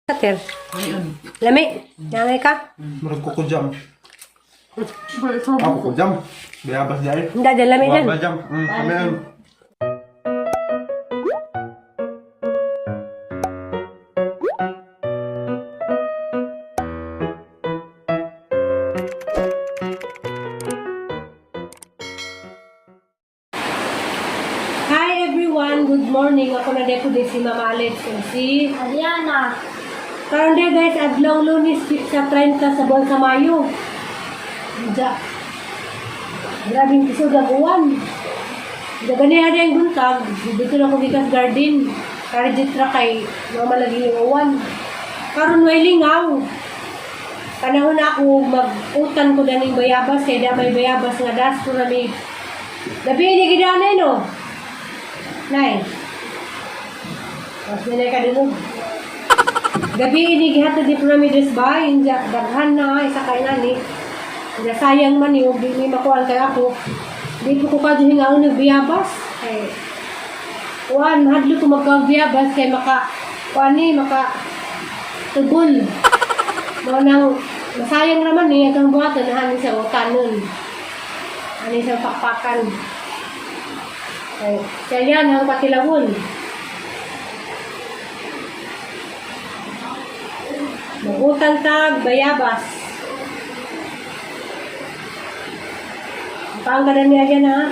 Kater. Lami. Nangay ka? Murag ko jam. Ako ko jam. Bayabas dahil. Hindi, dyan lami yan. Wala jam. Kami yan. Hi everyone, good morning. Ako na depo din si Mama Alitz&Alyanna. Karon day guys, adlaw Lunes sa 30 sa buwan sa Mayo. Diya. Grabing kisod ang uwan. Diya ganihan yung buntag. Dito na ko gikas garden. Karijitra kay mamalagi yung uwan. Karon way lingaw. Panahon ako mag-utan ko daning bayabas kay da may bayabas nga das ko na may labi ni gidanay no. Nay. Mas nilay ka din. Gabi ini gihatod di Piramides ba? Inja daghan na isa kay nani. Inja sayang man yung di ni makuan kay ako. Di ko pa hingaon ng biyabas. Eh. Kuan hadlo ko magka-biyabas kay maka kuani maka tugol. Mo nang masayang naman ni atong buhaton na hani sa utanon. Ani sa pakpakan. Eh, kaya yan ang patilawon. Magutang tag, bayabas. Paang ka na niya dyan, ha?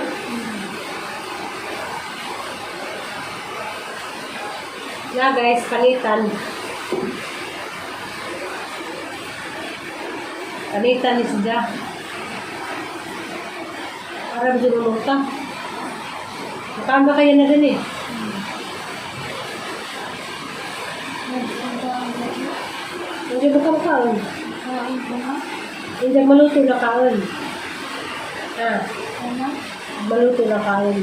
Na guys, panitan. Panitan ni siya. Para bisa lumutang. Makaan ba kayo na din eh? Hindi ba ka makaon? Hindi maluto na kaon. Maluto na kaon.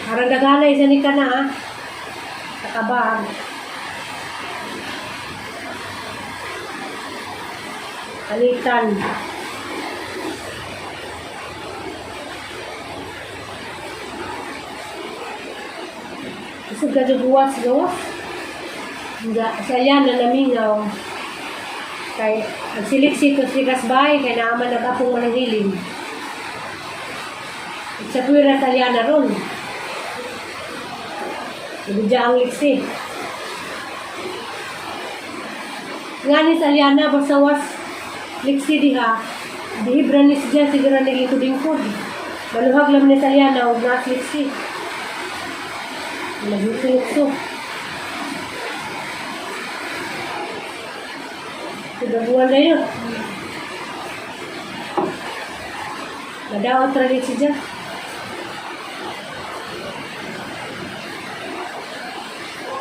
Parang daganay sa nika na ha. Nakabahag. Alitan. Isog ka gawas. Sa yan na naminaw. Kay nagsiliksik ko si Kasbay, kay naaman nag-apong mananghiling. Sa Alitz&Alyanna ron. Ibigya ang liksi. Nga ni sa Alyanna, basawas liksi diha. Dihibra ni siya, siguro naglikod-ingkod. Maluhag lang ni sa Alyanna, huwag na liksi. Nagluto-lukso. Sudah na yun. Madawat rin siya.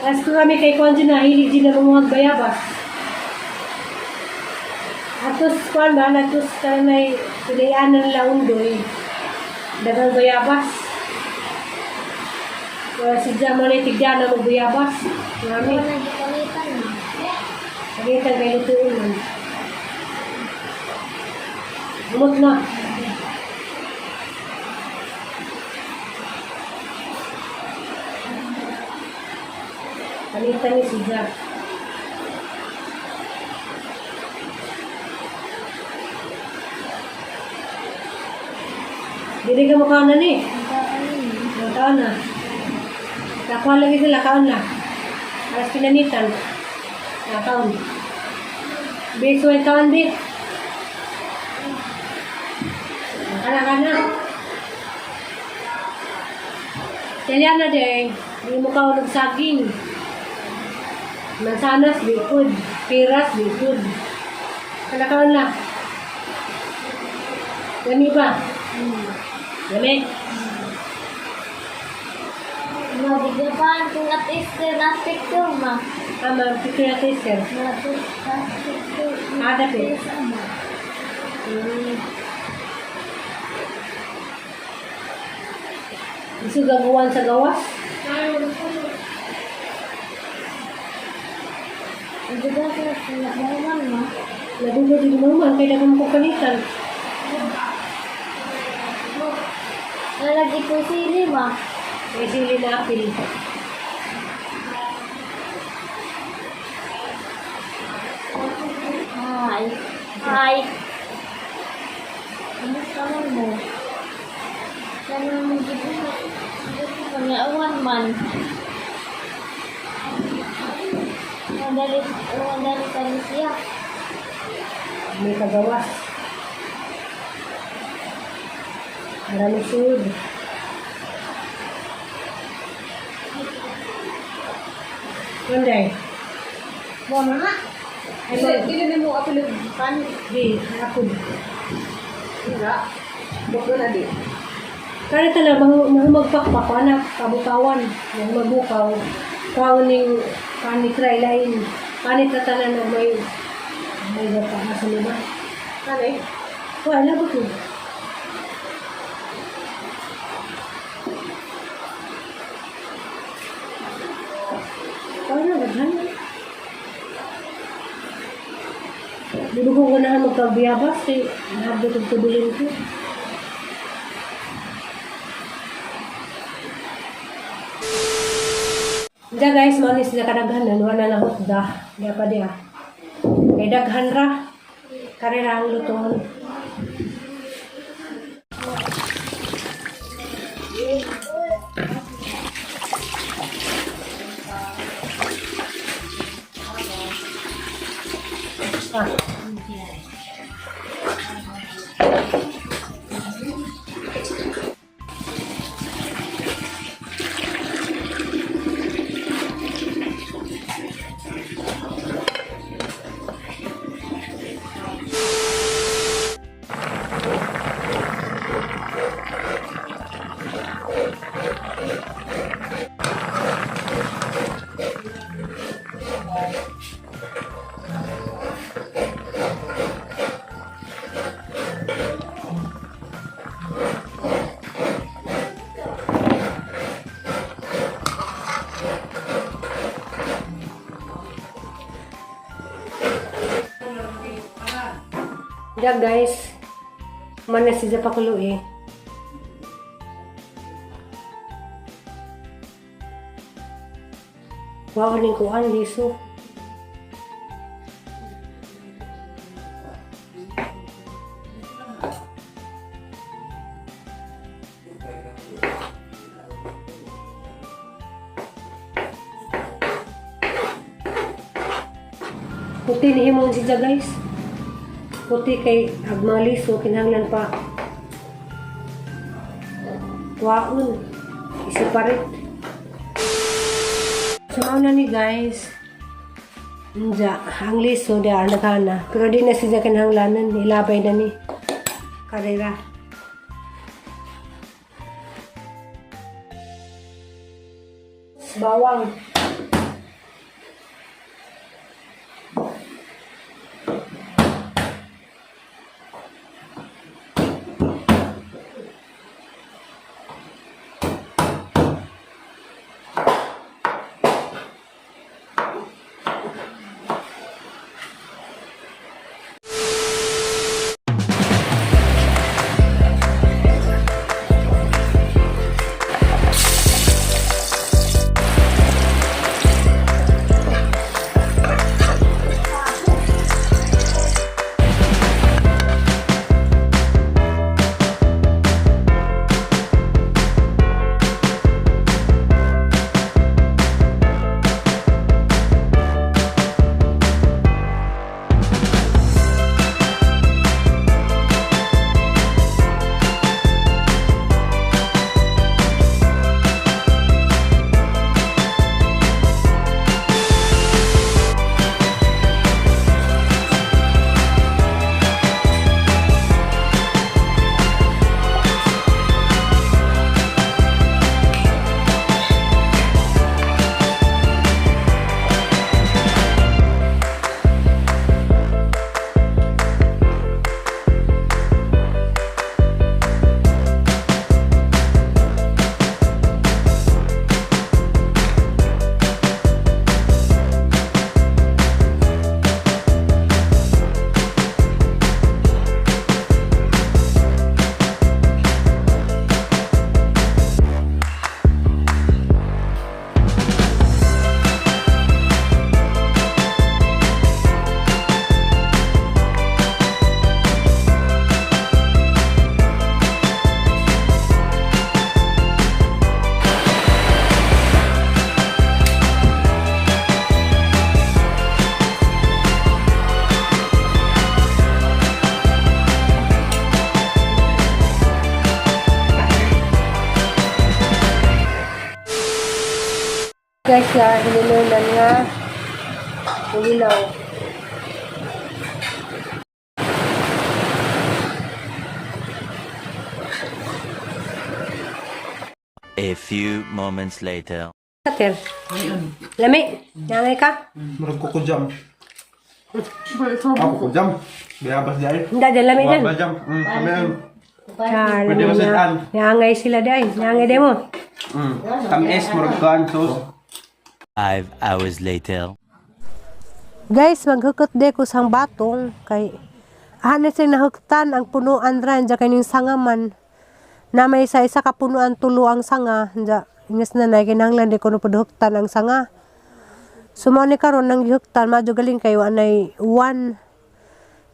As ko kami kay Konjo na hilig din na mga bayabas. Atos kuan ba natos kanay pilian ng laundoy. Dagang bayabas. Kaya si Jamal tigyan na magbayabas. Marami. Pagkita kayo lutuin man. Umot na. Palitan ni si Jack. Dili ka makaon na ni. Makaon na. Nakuha lagi sila, kaon na. Alas pinanitan. Nakaon. Beso ay kaon di. Kana. Kaya na di. Hindi mo kaon ng saging. Mansanas, bipod. Piras, bipod. Kana kaon na. Gani ba? Gani. Magigyapan kung at-ister na picture ma. Ama, picture natin sir. Ada pe. Gusto gagawan sa gawas? Hindi ba sila nagmaman ma? Nadugod din naman, kaya naman ko palitan. Nalagi po sili ma. May sili na apil. Hi. Ano naman mo? Ano naman dito? Panyawan man. Madali ka rin siya. May kagawas. Marami sud. Monday. Buwan mo na. Ay, na mo ako lubukan. di, ako. Wala. Bako na di. Kaya talaga, magpakpak ko na, kabukawan. Magbukaw. Kauning panikray lain. Panit na tanan na may gata na sa lima. Ano eh? Wala ba ko? Wala, naghan. Dudugong ko na magkabiyabas kay nahabot ang tubulin ko. Diya guys, manis na kadaghanan, wala na hotda. Diya pa diya. Kay daghan ra. Karera ang lutuan. Diya guys, manis siya pakulo eh. Wow, ning kuan liso. Puti ni himong siya guys. Puti kay agmang liso, kinahanglan pa. Waon. Isiparit. So, na ni guys. Diya, ang liso diya, nagana. Pero di na siya kinahanglanan. Ilabay na ni. Karera. Bawang. guys ya, hinilunan nga ulilaw. A few moments later. Kater. Lami, nangay ka? Murag ko jam. Ako ko jam. Bayabas dahil. Hindi, dyan lami Wala dyan. ba jam? Kami ang. Char, Pwede mo silan. nangay sila dahil. Nangay din mo. Tamis, murag kan, sus. 5 hours later. Guys, maghukot de ko sang batong kay hanes sing nahuktan ang punuan ran dya kaning sangaman na may isa-isa ka punuan tulo ang sanga dya ingis na nay kinahanglan di ko no padhuktan ang sanga. Sumo ni karon nang gihuktan madyo galing kayo anay uwan.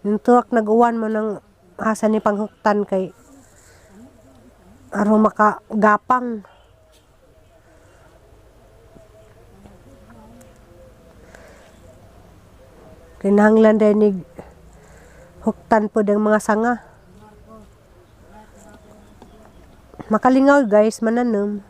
Yung tuwak nag-uwan mo ng asa ni panghuktan kay aron makagapang. Kinahanglan din ni huktan po ng mga sanga. Makalingaw guys, mananam.